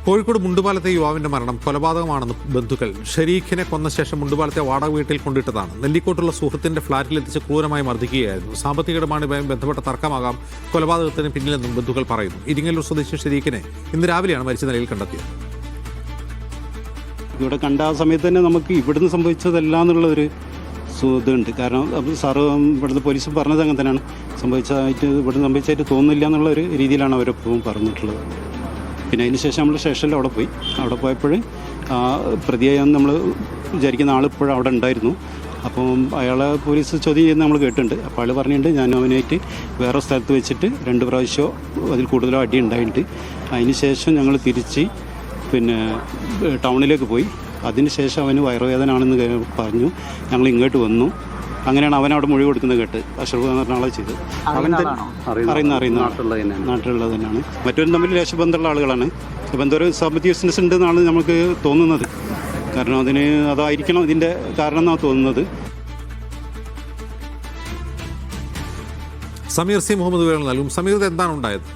കോഴിക്കോട് മുണ്ടുപാലത്തെ യുവാവിന്റെ മരണം കൊലപാതകമാണെന്ന് ബന്ധുക്കൾ. ഷരീഖിനെ കൊന്ന ശേഷം മുണ്ടുപാലത്തെ വാടക വീട്ടിൽ കൊണ്ടിട്ടതാണ്. നെല്ലിക്കോട്ടുള്ള സുഹൃത്തിന്റെ ഫ്ളാറ്റിലെത്തിച്ച് ക്രൂരമായി മർദ്ദിക്കുകയായിരുന്നു. സാമ്പത്തിക ഇടപാടുമായി ബന്ധപ്പെട്ട തർക്കമാകാം കൊലപാതകത്തിന് പിന്നിലെന്നും ബന്ധുക്കൾ പറയുന്നു. ഇരിങ്ങല്ലൂർ സ്വദേശി ഷരീഖിനെ ഇന്ന് രാവിലെയാണ് മരിച്ച നിലയിൽ കണ്ടെത്തിയത്. ഇവിടെ കണ്ട ആ സമയത്ത് തന്നെ നമുക്ക് ഇവിടുന്ന് സംഭവിച്ചതല്ല എന്നുള്ളൊരു ഇതുണ്ട്. കാരണം സാറ് ഇവിടുന്ന് പോലീസ് പറഞ്ഞത് അങ്ങനെ തന്നെയാണ്. ഇവിടുന്ന് സംഭവിച്ചായിട്ട് തോന്നുന്നില്ല എന്നുള്ള ഒരു രീതിയിലാണ് അവരെപ്പോഴും പറഞ്ഞിട്ടുള്ളത്. പിന്നെ അതിന് ശേഷം നമ്മൾ സ്റ്റേഷനിൽ അവിടെ പോയപ്പോൾ പ്രതിയായി നമ്മൾ വിചാരിക്കുന്ന ആളിപ്പോഴും അവിടെ ഉണ്ടായിരുന്നു. അപ്പം അയാളെ പോലീസ് ചോദ്യം ചെയ്യുന്ന നമ്മൾ കേട്ടിട്ടുണ്ട്. അപ്പോൾ അയാൾ പറഞ്ഞിട്ടുണ്ട് ഞാൻ അവനായിട്ട് വേറെ സ്ഥലത്ത് വെച്ചിട്ട് 2 പ്രാവശ്യമോ അതിൽ കൂടുതലോ അടി ഉണ്ടായിട്ടുണ്ട്. അതിന് ശേഷം ഞങ്ങൾ തിരിച്ച് ടൗണിലേക്ക് പോയി. അതിനുശേഷം അവന് വയറുവേദന ആണെന്ന് പറഞ്ഞു. ഞങ്ങൾ ഇങ്ങോട്ട് വന്നു. അങ്ങനെയാണ് അവൻ അവിടെ മൊഴി കൊടുക്കുന്നത് കേട്ട്. അഷ്റഫ് എന്ന് പറഞ്ഞ ആളെ ചെയ്ത് അറിയുന്ന നാട്ടിലുള്ളത് തന്നെയാണ്. മറ്റൊരു തമ്മിൽ ദേശബന്ധമുള്ള ആളുകളാണ്. അപ്പോൾ എന്തോ ഒരു സാമ്പത്തിക ബിസിനസ് ഉണ്ടെന്നാണ് നമുക്ക് തോന്നുന്നത്. കാരണം അതായിരിക്കണം ഇതിൻ്റെ കാരണം എന്നാണ് തോന്നുന്നത്. സമീർ സി മുഹമ്മദ് വിവരങ്ങൾ നൽകും. സമീർ, എന്താണ് ഉണ്ടായത്?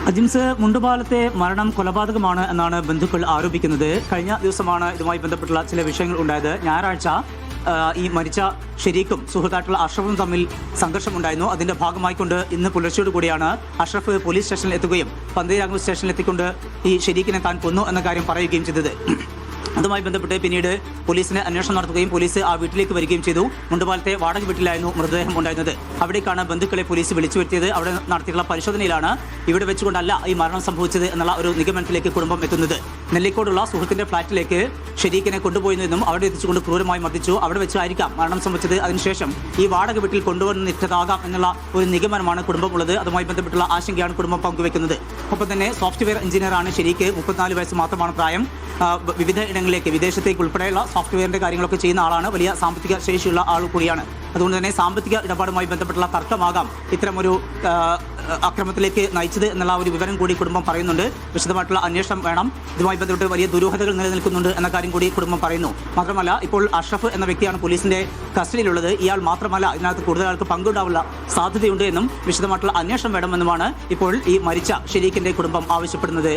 അജിംസ്, മുണ്ടുപാലത്തെ മരണം കൊലപാതകമാണ് എന്നാണ് ബന്ധുക്കൾ ആരോപിക്കുന്നത്. കഴിഞ്ഞ ദിവസമാണ് ഇതുമായി ബന്ധപ്പെട്ടുള്ള ചില വിഷയങ്ങൾ ഉണ്ടായത്. ഞായറാഴ്ച ഈ മരിച്ച ഷരീഖും സുഹൃത്തായിട്ടുള്ള അഷ്റഫും തമ്മിൽ സംഘർഷമുണ്ടായിരുന്നു. അതിന്റെ ഭാഗമായിക്കൊണ്ട് ഇന്ന് പുലർച്ചയോട് കൂടിയാണ് അഷ്റഫ് പോലീസ് സ്റ്റേഷനിൽ എത്തുകയും പന്തീരാങ്കുളം സ്റ്റേഷനിൽ എത്തിക്കൊണ്ട് ഈ ഷരീഖിനെ താൻ കൊന്നു എന്ന കാര്യം പറയുകയും ചെയ്തത്. അതുമായി ബന്ധപ്പെട്ട് പിന്നീട് പോലീസിന് അന്വേഷണം നടത്തുകയും പോലീസ് ആ വീട്ടിലേക്ക് വരികയും ചെയ്തു. മുണ്ടുപാലത്തെ വാടക വീട്ടിലായിരുന്നു മൃതദേഹം ഉണ്ടായിരുന്നത്. അവിടേക്കാണ് ബന്ധുക്കളെ പോലീസ് വിളിച്ചു വരുത്തിയത്. അവിടെ നടത്തിയിട്ടുള്ള പരിശോധനയിലാണ് ഇവിടെ വെച്ചുകൊണ്ടല്ല ഈ മരണം സംഭവിച്ചത് എന്നുള്ള ഒരു നിഗമനത്തിലേക്ക് കുടുംബം എത്തുന്നത്. നെല്ലിക്കോടുള്ള സുഹൃത്തിന്റെ ഫ്ളാറ്റിലേക്ക് ഷരീഖിനെ കൊണ്ടുപോയിരുന്നതും അവിടെ എത്തിച്ചുകൊണ്ട് ക്രൂരമായി മർദ്ദിച്ചു. അവിടെ വെച്ചായിരിക്കാം മരണം സംഭവിച്ചത്. അതിനുശേഷം ഈ വാടക വീട്ടിൽ കൊണ്ടുവന്നിട്ടതാകാം എന്നുള്ള ഒരു നിഗമനമാണ് കുടുംബമുള്ളത്. അതുമായി ബന്ധപ്പെട്ടുള്ള ആശങ്കയാണ് കുടുംബം പങ്കുവെക്കുന്നത്. ഒപ്പം തന്നെ സോഫ്റ്റ്വെയർ എഞ്ചിനീയറാണ് ഷരീഖ്. 34 വയസ്സ് മാത്രമാണ് പ്രായം. വിവിധ ഇടങ്ങളിലേക്ക് വിദേശത്തേക്ക് ഉൾപ്പെടെയുള്ള സോഫ്റ്റ്വെയറിന്റെ കാര്യങ്ങളൊക്കെ ചെയ്യുന്ന ആളാണ്. വലിയ സാമ്പത്തിക ശേഷിയുള്ള ആൾ കൂടിയാണ്. അതുകൊണ്ട് തന്നെ സാമ്പത്തിക ഇടപാടുമായി ബന്ധപ്പെട്ടുള്ള തർക്കമാകാം ഇത്തരമൊരു അക്രമത്തിലേക്ക് നയിച്ചത് എന്നുള്ള ഒരു വിവരം കൂടി കുടുംബം പറയുന്നുണ്ട്. വിശദമായിട്ടുള്ള അന്വേഷണം വേണം. ഇതുമായി ബന്ധപ്പെട്ട് വലിയ ദുരൂഹതകൾ നിലനിൽക്കുന്നുണ്ട് എന്ന കാര്യം കൂടി കുടുംബം പറയുന്നു. മാത്രമല്ല, ഇപ്പോൾ അഷ്റഫ് എന്ന വ്യക്തിയാണ് പോലീസിന്റെ കസ്റ്റഡിയിലുള്ളത്. ഇയാൾ മാത്രമല്ല, ഇതിനകത്ത് കൂടുതൽ ആൾക്ക് പങ്കുണ്ടാവാനുള്ള സാധ്യതയുണ്ട് എന്നും വിശദമായിട്ടുള്ള അന്വേഷണം വേണമെന്നുമാണ് ഇപ്പോൾ ഈ മരിച്ച ഷരീഖിന്റെ കുടുംബം ആവശ്യപ്പെടുന്നത്.